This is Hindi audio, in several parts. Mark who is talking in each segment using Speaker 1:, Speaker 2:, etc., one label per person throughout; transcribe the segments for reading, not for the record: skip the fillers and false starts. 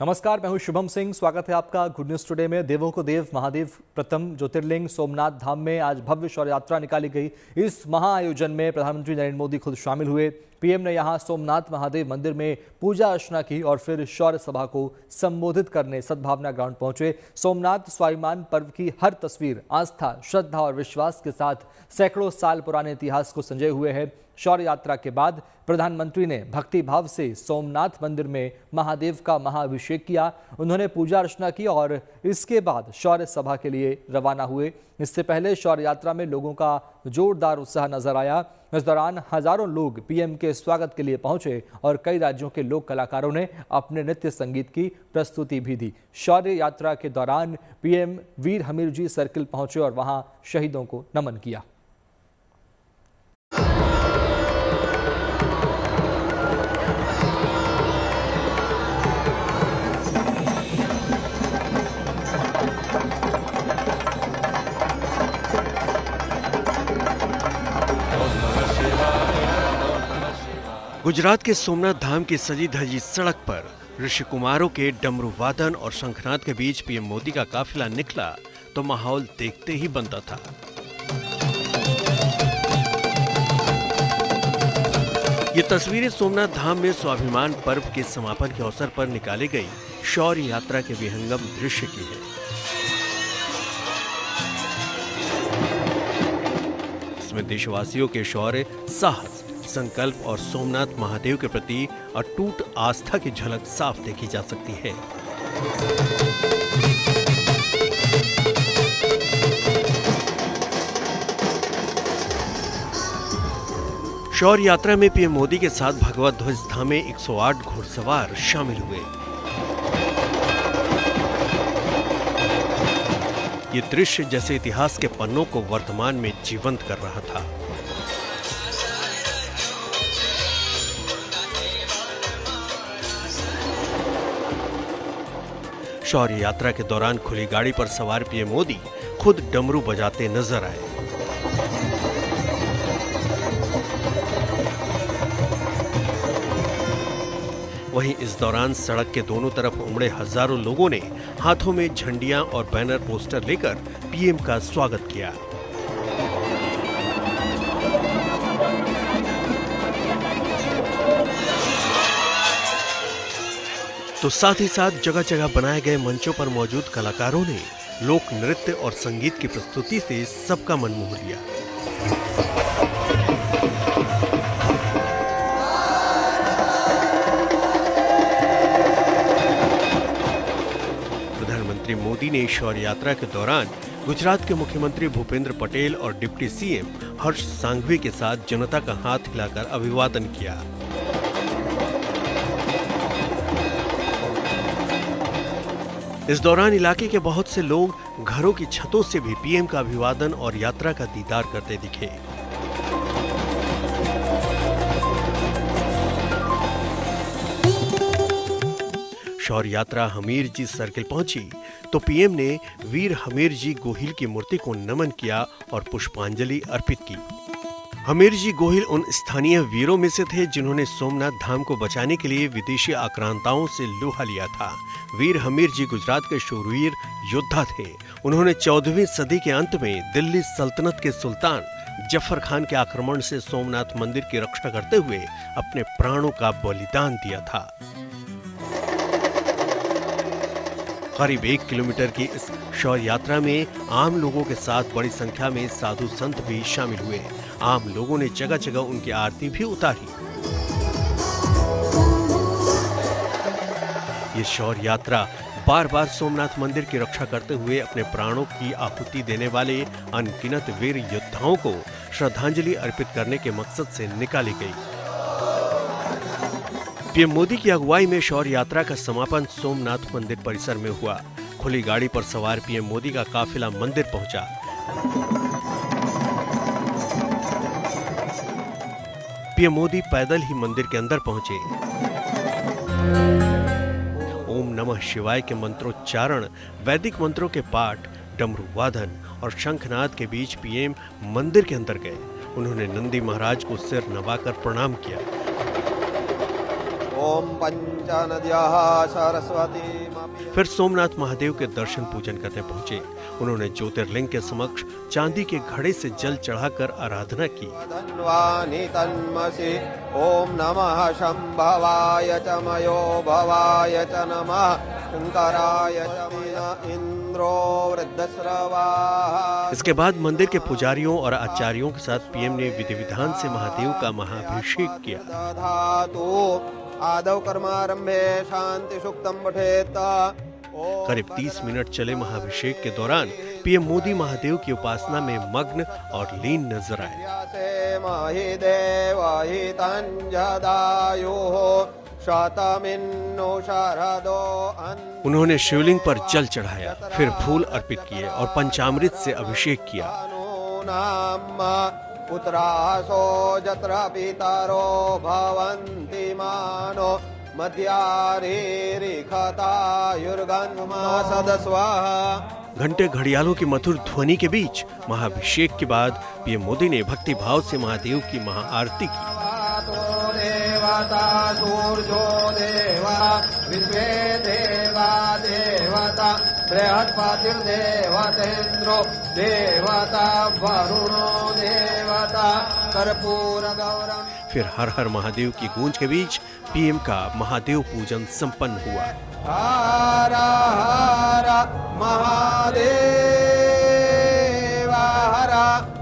Speaker 1: नमस्कार, मैं हूं शुभम सिंह। स्वागत है आपका गुड न्यूज टुडे में। देवों को देव महादेव प्रथम ज्योतिर्लिंग सोमनाथ धाम में आज भव्य शौर्य यात्रा निकाली गई। इस महाआयोजन में प्रधानमंत्री नरेंद्र मोदी खुद शामिल हुए। पीएम ने यहां सोमनाथ महादेव मंदिर में पूजा अर्चना की और फिर शौर्य सभा को संबोधित करने सद्भावना ग्राउंड पहुंचे। सोमनाथ स्वाभिमान पर्व की हर तस्वीर आस्था, श्रद्धा और विश्वास के साथ सैकड़ों साल पुराने इतिहास को संजोए हुए है। शौर्य यात्रा के बाद प्रधानमंत्री ने भक्ति भाव से सोमनाथ मंदिर में महादेव का महाअभिषेक किया। उन्होंने पूजा अर्चना की और इसके बाद शौर्य सभा के लिए रवाना हुए। इससे पहले शौर्य यात्रा में लोगों का जोरदार उत्साह नजर आया। इस दौरान हजारों लोग पीएम के स्वागत के लिए पहुंचे और कई राज्यों के लोक कलाकारों ने अपने नृत्य संगीत की प्रस्तुति भी दी। शौर्य यात्रा के दौरान पीएम वीर हमीरजी सर्किल पहुंचे और वहां शहीदों को नमन किया।
Speaker 2: गुजरात के सोमनाथ धाम की सजी धजी सड़क पर ऋषि कुमारों के डमरू वादन और शंखनाद के बीच पीएम मोदी का काफिला निकला तो माहौल देखते ही बनता था। ये तस्वीरें सोमनाथ धाम में स्वाभिमान पर्व के समापन के अवसर पर निकाली गई शौर्य यात्रा के विहंगम दृश्य की है। इसमें देशवासियों के शौर्य, साहस, संकल्प और सोमनाथ महादेव के प्रति अटूट आस्था की झलक साफ देखी जा सकती है। शौर्य यात्रा में पीएम मोदी के साथ भगवत ध्वज थामे 108 घुड़सवार शामिल हुए। ये दृश्य जैसे इतिहास के पन्नों को वर्तमान में जीवंत कर रहा था। शौर्य यात्रा के दौरान खुली गाड़ी पर सवार पीएम मोदी खुद डमरू बजाते नजर आए। वहीं इस दौरान सड़क के दोनों तरफ उमड़े हजारों लोगों ने हाथों में झंडियां और बैनर पोस्टर लेकर पीएम का स्वागत किया। तो साथ ही साथ जगह जगह बनाए गए मंचों पर मौजूद कलाकारों ने लोक नृत्य और संगीत की प्रस्तुति से सबका मन मोह लिया। प्रधानमंत्री मोदी ने शौर्य यात्रा के दौरान गुजरात के मुख्यमंत्री भूपेंद्र पटेल और डिप्टी सीएम हर्ष सांघवी के साथ जनता का हाथ हिलाकर अभिवादन किया। इस दौरान इलाके के बहुत से लोग घरों की छतों से भी पीएम का अभिवादन और यात्रा का दीदार करते दिखे। शौर्य यात्रा हमीरजी सर्किल पहुंची तो पीएम ने वीर हमीरजी गोहिल की मूर्ति को नमन किया और पुष्पांजलि अर्पित की। हमीरजी गोहिल उन स्थानीय वीरों में से थे जिन्होंने सोमनाथ धाम को बचाने के लिए विदेशी आक्रांताओं से लोहा लिया था। वीर हमीरजी गुजरात के शूरवीर योद्धा थे। उन्होंने 14वीं सदी के अंत में दिल्ली सल्तनत के सुल्तान जफर खान के आक्रमण से सोमनाथ मंदिर की रक्षा करते हुए अपने प्राणों का बलिदान दिया था। करीब 1 किलोमीटर की इस शौर्य यात्रा में आम लोगों के साथ बड़ी संख्या में साधु संत भी शामिल हुए। आम लोगों ने जगह जगह उनकी आरती भी उतारी। ये शौर्य यात्रा बार बार सोमनाथ मंदिर की रक्षा करते हुए अपने प्राणों की आहुति देने वाले अनगिनत वीर योद्धाओं को श्रद्धांजलि अर्पित करने के मकसद से निकाली गई। पीएम मोदी की अगुवाई में शौर्य यात्रा का समापन सोमनाथ मंदिर परिसर में हुआ। खुली गाड़ी पर सवार पीएम मोदी का काफिला मंदिर पहुंचा। पीएम मोदी पैदल ही मंदिर के अंदर पहुंचे। ओम नमः शिवाय के मंत्रोच्चारण, वैदिक मंत्रों के पाठ, डमरू वादन और शंखनाद के बीच पीएम मंदिर के अंदर गए। उन्होंने नंदी महाराज को सिर नवाकर प्रणाम किया।
Speaker 3: ओम पंच नद्यः सरस्वती।
Speaker 2: फिर सोमनाथ महादेव के दर्शन पूजन करने पहुंचे। उन्होंने ज्योतिर्लिंग के समक्ष चांदी के घड़े से जल चढ़ाकर आराधना की।
Speaker 3: धन्वानि तन्मसि ओम नमः शंभवाय च मयो भवाय च नमः शंकराय च इंद्रो वृद्धश्रवा।
Speaker 2: इसके बाद मंदिर के पुजारियों और आचार्यों के साथ पीएम ने विधि विधान से महादेव का महाअभिषेक किया।
Speaker 3: आदौ कर्मारंभे शांति सुक्तम पठेत।
Speaker 2: करीब 30 मिनट चले महाअभिषेक के दौरान पीएम मोदी महादेव की उपासना में मग्न और लीन नजर आए। उन्होंने शिवलिंग पर जल चढ़ाया, फिर फूल अर्पित किए और पंचामृत से अभिषेक किया।
Speaker 3: पुत्रासो जत्र पितरो भवन्ति मानो
Speaker 2: घंटे घड़ियालों की मधुर ध्वनि के बीच महाअभिषेक के बाद पीएम मोदी ने भक्ति भाव से महादेव की महाआरती की। फिर हर हर महादेव की गूंज के बीच पीएम का महादेव पूजन संपन्न हुआ।
Speaker 3: हर हर महादेव हर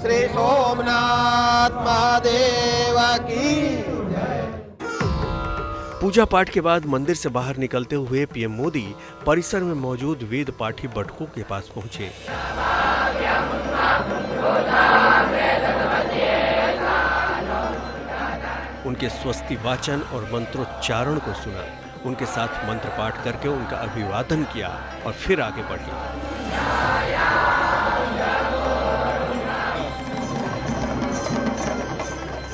Speaker 3: श्री सोमनाथ महादेव की।
Speaker 2: पूजा पाठ के बाद मंदिर से बाहर निकलते हुए पीएम मोदी परिसर में मौजूद वेद पाठी बटुकों के पास पहुंचे। उनके स्वस्ति वाचन और मंत्रोच्चारण को सुना, उनके साथ मंत्र पाठ करके उनका अभिवादन किया और फिर आगे बढ़े।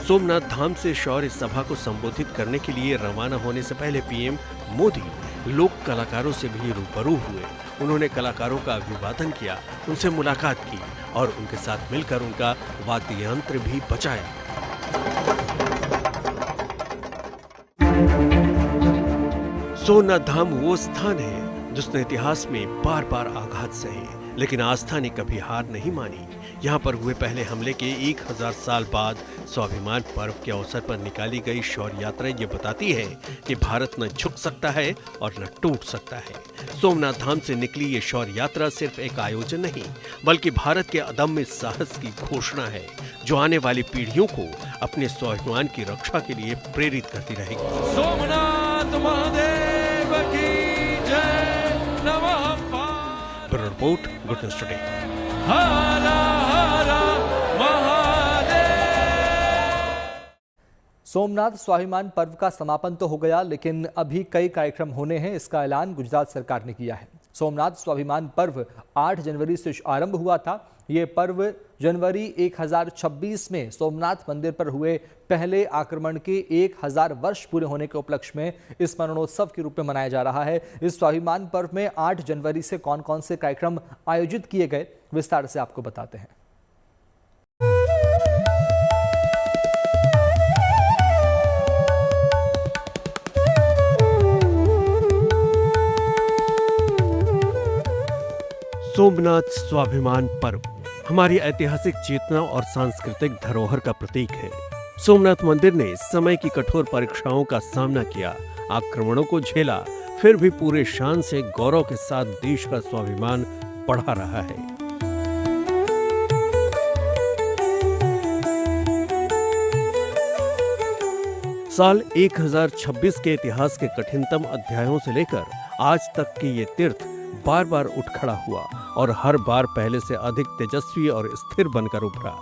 Speaker 2: सोमनाथ धाम से शौर्य सभा को संबोधित करने के लिए रवाना होने से पहले पीएम मोदी लोक कलाकारों से भी रूबरू हुए। उन्होंने कलाकारों का अभिवादन किया, उनसे मुलाकात की और उनके साथ मिलकर उनका वाद्य यंत्र भी बजाया। सोमनाथ धाम वो स्थान है जिसने इतिहास में बार बार आघात सहे, लेकिन आस्था ने कभी हार नहीं मानी। यहाँ पर हुए पहले हमले के 1000 साल बाद स्वाभिमान पर्व के अवसर पर निकाली गई शौर्य यात्रा ये बताती है कि भारत न झुक सकता है और न टूट सकता है। सोमनाथ धाम से निकली ये शौर्य यात्रा सिर्फ एक आयोजन नहीं, बल्कि भारत के अदम्य साहस की घोषणा है, जो आने वाली पीढ़ियों को अपने स्वाभिमान की रक्षा के लिए प्रेरित करती रहेगी।
Speaker 4: सोमनाथ महादेव की जय। नमः।
Speaker 2: Bureau report, good news today.
Speaker 1: Somnath स्वाभिमान पर्व का समापन तो हो गया, लेकिन अभी कई कार्यक्रम होने हैं। इसका ऐलान गुजरात सरकार ने किया है। सोमनाथ स्वाभिमान पर्व 8 जनवरी से आरंभ हुआ था। ये पर्व जनवरी 1026 में सोमनाथ मंदिर पर हुए पहले आक्रमण के 1000 वर्ष पूरे होने के उपलक्ष्य में स्मरणोत्सव के रूप में मनाया जा रहा है। इस स्वाभिमान पर्व में 8 जनवरी से कौन कौन से कार्यक्रम आयोजित किए गए, विस्तार से आपको बताते हैं।
Speaker 2: सोमनाथ स्वाभिमान पर्व हमारी ऐतिहासिक चेतना और सांस्कृतिक धरोहर का प्रतीक है। सोमनाथ मंदिर ने समय की कठोर परीक्षाओं का सामना किया, आक्रमणों को झेला, फिर भी पूरे शान से गौरव के साथ देश का स्वाभिमान बढ़ा रहा है। साल 1026 के इतिहास के कठिनतम अध्यायों से लेकर आज तक के ये तीर्थ बार बार उठ खड़ा हुआ और हर बार पहले से अधिक तेजस्वी और स्थिर बनकर उभरा।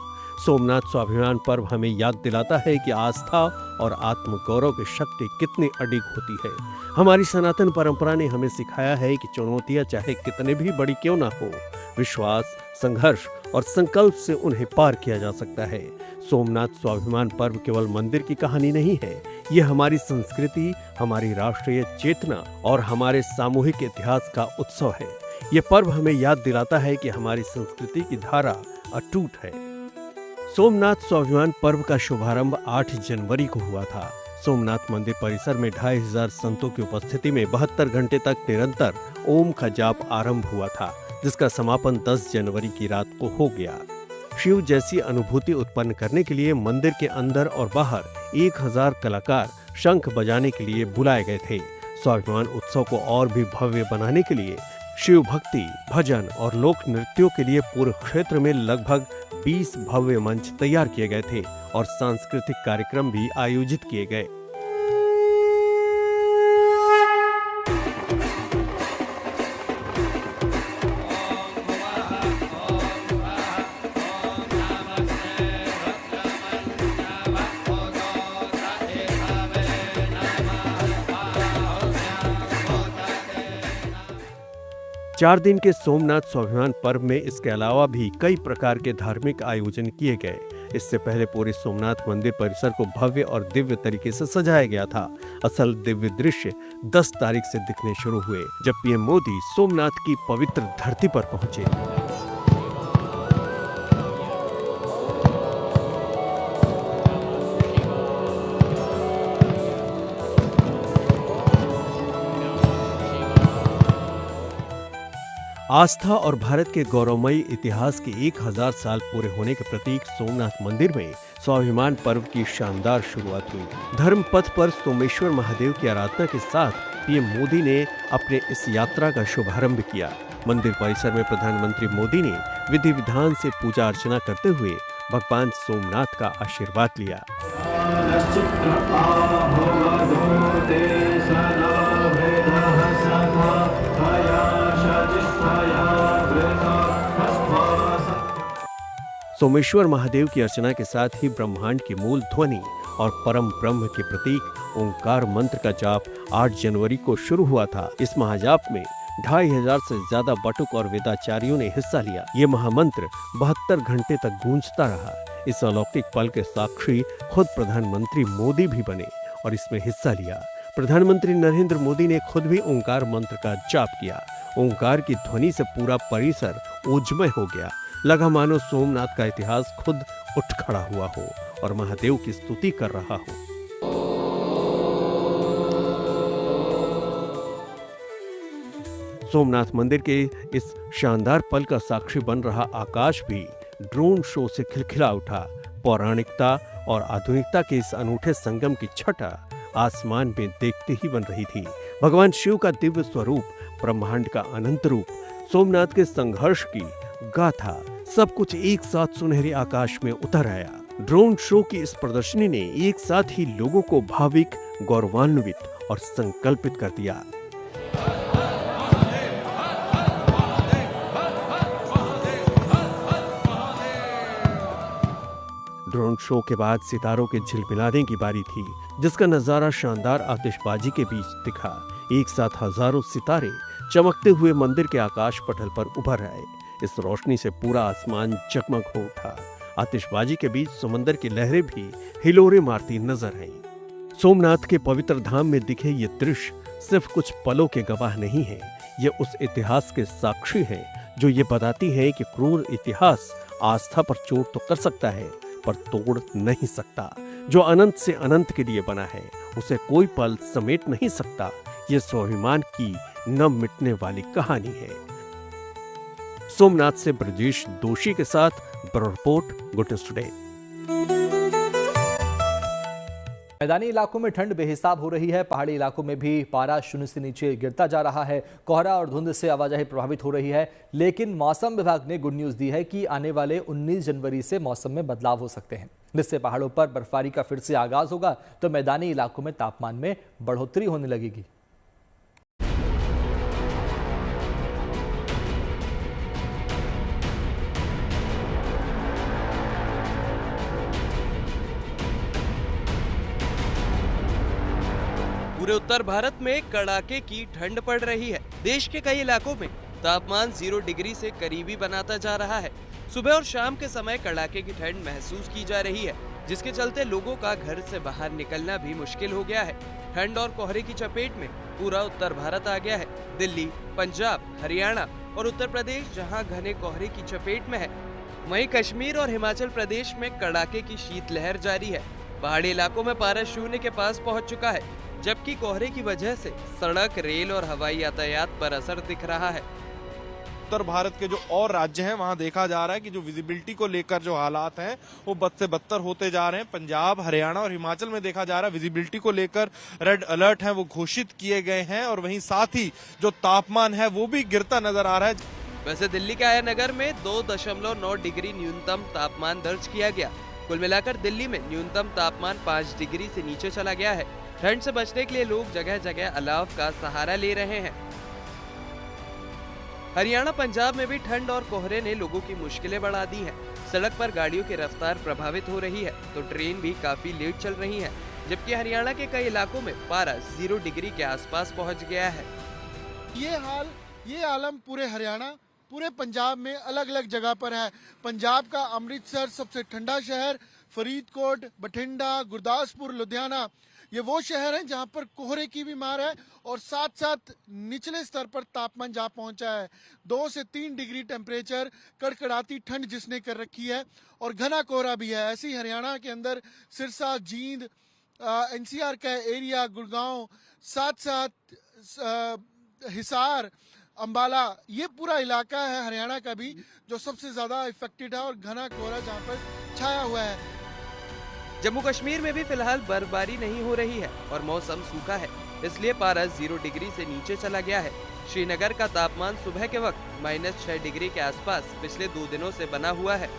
Speaker 2: सोमनाथ स्वाभिमान पर्व हमें याद दिलाता है कि आस्था और आत्मगौरव की शक्ति कितनी अडिग होती है। हमारी सनातन परंपरा ने हमें सिखाया है कि चुनौतियां चाहे कितने भी बड़ी क्यों ना हो, विश्वास, संघर्ष और संकल्प से उन्हें पार किया जा सकता है। सोमनाथ स्वाभिमान पर्व केवल मंदिर की कहानी नहीं है, ये हमारी संस्कृति, हमारी राष्ट्रीय चेतना और हमारे सामूहिक इतिहास का उत्सव है। ये पर्व हमें याद दिलाता है कि हमारी संस्कृति की धारा अटूट है। सोमनाथ स्वाभिमान पर्व का शुभारंभ 8 जनवरी को हुआ था। सोमनाथ मंदिर परिसर में 2500 संतों की उपस्थिति में 72 घंटे तक निरंतर ओम का जाप आरंभ हुआ था, जिसका समापन 10 जनवरी की रात को हो गया। शिव जैसी अनुभूति उत्पन्न करने के लिए मंदिर के अंदर और बाहर 1000 कलाकार शंख बजाने के लिए बुलाए गए थे। स्वाभिमान उत्सव को और भी भव्य बनाने के लिए शिव भक्ति, भजन और लोक नृत्यों के लिए पूरे क्षेत्र में लगभग 20 भव्य मंच तैयार किए गए थे और सांस्कृतिक कार्यक्रम भी आयोजित किए गए। चार दिन के सोमनाथ स्वाभिमान पर्व में इसके अलावा भी कई प्रकार के धार्मिक आयोजन किए गए। इससे पहले पूरे सोमनाथ मंदिर परिसर को भव्य और दिव्य तरीके से सजाया गया था। असल दिव्य दृश्य 10 तारीख से दिखने शुरू हुए, जब पीएम मोदी सोमनाथ की पवित्र धरती पर पहुंचे। आस्था और भारत के गौरवमयी इतिहास के 1000 साल पूरे होने के प्रतीक सोमनाथ मंदिर में स्वाभिमान पर्व की शानदार शुरुआत हुई। धर्म पथ पर सोमेश्वर महादेव की आराधना के साथ पीएम मोदी ने अपने इस यात्रा का शुभारंभ किया। मंदिर परिसर में प्रधानमंत्री मोदी ने विधि विधान से पूजा अर्चना करते हुए भगवान सोमनाथ का आशीर्वाद लिया। सोमेश्वर महादेव की अर्चना के साथ ही ब्रह्मांड की मूल ध्वनि और परम ब्रह्म के प्रतीक ओंकार मंत्र का जाप 8 जनवरी को शुरू हुआ था। इस महाजाप में 2500 से ज्यादा बटुक और वेदाचार्यों ने हिस्सा लिया। ये महामंत्र 72 घंटे तक गूंजता रहा। इस अलौकिक पल के साक्षी खुद प्रधानमंत्री मोदी भी बने और इसमें हिस्सा लिया। प्रधानमंत्री नरेंद्र मोदी ने खुद भी ओंकार मंत्र का जाप किया। ओंकार की ध्वनि से पूरा परिसर ओजमय हो गया। लगा मानो सोमनाथ का इतिहास खुद उठ खड़ा हुआ हो और महादेव की स्तुति कर रहा हो। सोमनाथ मंदिर के इस शानदार पल का साक्षी बन रहा आकाश भी ड्रोन शो से खिलखिला उठा। पौराणिकता और आधुनिकता के इस अनूठे संगम की छटा आसमान में देखते ही बन रही थी। भगवान शिव का दिव्य स्वरूप, ब्रह्मांड का अनंत रूप, सोमनाथ के संघर्ष की गाथा, सब कुछ एक साथ सुनहरे आकाश में उतर आया। ड्रोन शो की इस प्रदर्शनी ने एक साथ ही लोगों को भाविक, गौरवान्वित और संकल्पित कर दिया। ड्रोन शो के बाद सितारों के झिलमिलाने की बारी थी, जिसका नजारा शानदार आतिशबाजी के बीच दिखा। एक साथ हजारों सितारे चमकते हुए मंदिर के आकाश पटल पर उभर आए। इस रोशनी से पूरा आसमान जगमग हो उठा। आतिशबाजी के बीच समंदर की लहरें भी हिलोरे मारती नजर आईं। सोमनाथ के पवित्र धाम में दिखे ये दृश्य सिर्फ कुछ पलों के गवाह नहीं है, ये उस इतिहास के साक्षी हैं जो ये बताती है कि क्रूर इतिहास आस्था पर चोट तो कर सकता है, पर तोड़ नहीं सकता। जो अनंत से अनंत के लिए बना है, उसे कोई पल समेट नहीं सकता। ये स्वाभिमान की न मिटने वाली कहानी है। सोमनाथ से ब्रजेश दोषी के साथ bureau report, good news today.
Speaker 1: मैदानी इलाकों में ठंड बेहिसाब हो रही है। पहाड़ी इलाकों में भी पारा शून्य से नीचे गिरता जा रहा है। कोहरा और धुंध से आवाजाही प्रभावित हो रही है, लेकिन मौसम विभाग ने गुड न्यूज दी है कि आने वाले 19 जनवरी से मौसम में बदलाव हो सकते हैं, जिससे पहाड़ों पर बर्फबारी का फिर से आगाज होगा, तो मैदानी इलाकों में तापमान में बढ़ोतरी होने लगेगी।
Speaker 5: पूरे उत्तर भारत में कड़ाके की ठंड पड़ रही है। देश के कई इलाकों में तापमान 0 डिग्री से करीबी बनाता जा रहा है। सुबह और शाम के समय कड़ाके की ठंड महसूस की जा रही है, जिसके चलते लोगों का घर से बाहर निकलना भी मुश्किल हो गया है। ठंड और कोहरे की चपेट में पूरा उत्तर भारत आ गया है। दिल्ली, पंजाब, हरियाणा और उत्तर प्रदेश जहां घने कोहरे की चपेट में है, वहीं कश्मीर और हिमाचल प्रदेश में कड़ाके की शीतलहर जारी है। पहाड़ी इलाकों में पारा शून्य के पास पहुंच चुका है, जबकि कोहरे की वजह से सड़क, रेल और हवाई यातायात पर असर दिख रहा है।
Speaker 6: उत्तर भारत के जो और राज्य हैं वहां देखा जा रहा है कि जो विजिबिलिटी को लेकर जो हालात हैं वो बद से बदतर होते जा रहे हैं। पंजाब, हरियाणा और हिमाचल में देखा जा रहा है विजिबिलिटी को लेकर रेड अलर्ट है वो घोषित किए गए हैं और वहीं साथ ही जो तापमान है वो भी गिरता नजर आ रहा है।
Speaker 5: वैसे दिल्ली के आया नगर में 2.9 डिग्री न्यूनतम तापमान दर्ज किया गया। कुल मिलाकर दिल्ली में न्यूनतम तापमान 5 डिग्री से नीचे चला गया है। ठंड से बचने के लिए लोग जगह जगह अलाव का सहारा ले रहे हैं। हरियाणा, पंजाब में भी ठंड और कोहरे ने लोगों की मुश्किलें बढ़ा दी हैं। सड़क पर गाड़ियों की रफ्तार प्रभावित हो रही है तो ट्रेन भी काफी लेट चल रही है, जबकि हरियाणा के कई इलाकों में पारा 0 डिग्री के आसपास पहुंच गया है।
Speaker 7: ये आलम पूरे हरियाणा, पूरे पंजाब में अलग अलग जगह पर है। पंजाब का अमृतसर सबसे ठंडा शहर, फरीदकोट, बठिंडा, गुरदासपुर, लुधियाना, ये वो शहर हैं जहां पर कोहरे की भी मार है और साथ साथ निचले स्तर पर तापमान जा पहुंचा है। 2 से 3 डिग्री टेम्परेचर, कड़कड़ाती ठंड जिसने कर रखी है और घना कोहरा भी है। ऐसी हरियाणा के अंदर सिरसा, जींद, एनसीआर का एरिया, गुड़गांव, साथ साथ हिसार, अंबाला, ये पूरा इलाका है हरियाणा का भी जो सबसे ज्यादा इफेक्टेड है और घना कोहरा जहां पर छाया हुआ है।
Speaker 5: जम्मू कश्मीर में भी फिलहाल बर्फबारी नहीं हो रही है और मौसम सूखा है, इसलिए पारा 0 डिग्री से नीचे चला गया है। श्रीनगर का तापमान सुबह के वक्त -6 डिग्री के आसपास पिछले 2 दिनों से बना हुआ है।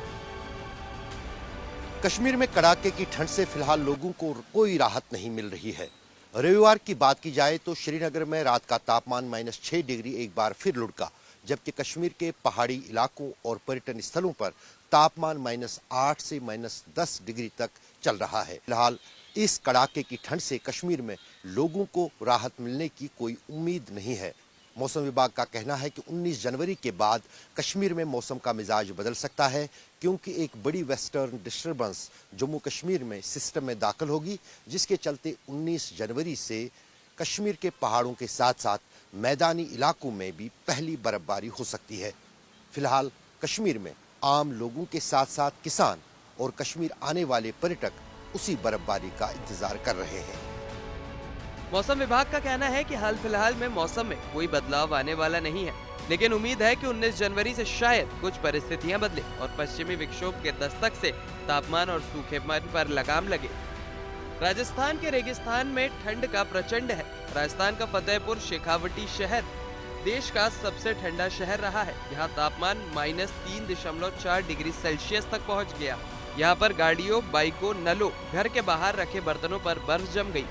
Speaker 8: कश्मीर में कड़ाके की ठंड से फिलहाल लोगों को कोई राहत नहीं मिल रही है। रविवार की बात की जाए तो श्रीनगर में रात का तापमान -6 डिग्री एक बार फिर लुढ़का, जबकि कश्मीर के पहाड़ी इलाकों और पर्यटन स्थलों पर तापमान -8 से -10 डिग्री तक चल रहा है। फिलहाल इस कड़ाके की ठंड से कश्मीर में लोगों को राहत मिलने की कोई उम्मीद नहीं है। मौसम विभाग का कहना है कि 19 जनवरी के बाद कश्मीर में मौसम का मिजाज बदल सकता है, क्योंकि एक बड़ी वेस्टर्न डिस्टर्बेंस जम्मू कश्मीर में सिस्टम में दाखिल होगी, जिसके चलते 19 जनवरी से कश्मीर के पहाड़ों के साथ साथ मैदानी इलाकों में भी पहली बर्फबारी हो सकती है। फिलहाल कश्मीर में आम लोगों के साथ साथ किसान और कश्मीर आने वाले पर्यटक उसी बर्फबारी का इंतजार कर रहे हैं।
Speaker 5: मौसम विभाग का कहना है कि हाल फिलहाल में मौसम में कोई बदलाव आने वाला नहीं है, लेकिन उम्मीद है कि 19 जनवरी से शायद कुछ परिस्थितियां बदले और पश्चिमी विक्षोभ के दस्तक से तापमान और सूखेपन पर लगाम लगे। राजस्थान के रेगिस्तान में ठंड का प्रचंड है। राजस्थान का फतेहपुर शेखावटी शहर देश का सबसे ठंडा शहर रहा है। यहाँ तापमान -3.4 डिग्री सेल्सियस तक पहुँच गया। यहाँ पर गाड़ियों, बाइकों, नलों, घर के बाहर रखे बर्तनों पर बर्फ जम गई।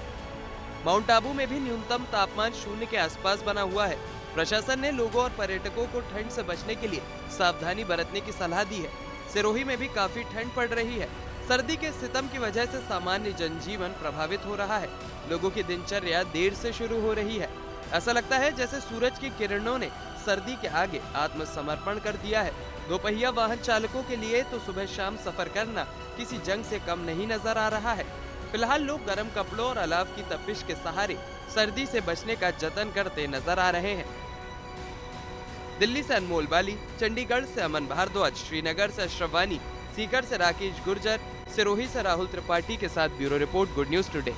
Speaker 5: माउंट आबू में भी न्यूनतम तापमान 0 के आसपास बना हुआ है। प्रशासन ने लोगों और पर्यटकों को ठंड से बचने के लिए सावधानी बरतने की सलाह दी है। सिरोही में भी काफी ठंड पड़ रही है। सर्दी के सितम की वजह से सामान्य जनजीवन प्रभावित हो रहा है। लोगों की दिनचर्या देर से शुरू हो रही है। ऐसा लगता है जैसे सूरज की किरणों ने सर्दी के आगे आत्मसमर्पण कर दिया है। दोपहिया वाहन चालकों के लिए तो सुबह शाम सफर करना किसी जंग से कम नहीं नजर आ रहा है। फिलहाल लोग गर्म कपड़ों और अलाव की तपिश के सहारे सर्दी से बचने का जतन करते नजर आ रहे हैं। दिल्ली से अनमोल बाली, चंडीगढ़ से अमन भारद्वाज, श्रीनगर से अशरफ वानी, सीकर से राकेश गुर्जर, सिरोही से राहुल त्रिपाठी के साथ bureau report, good news today.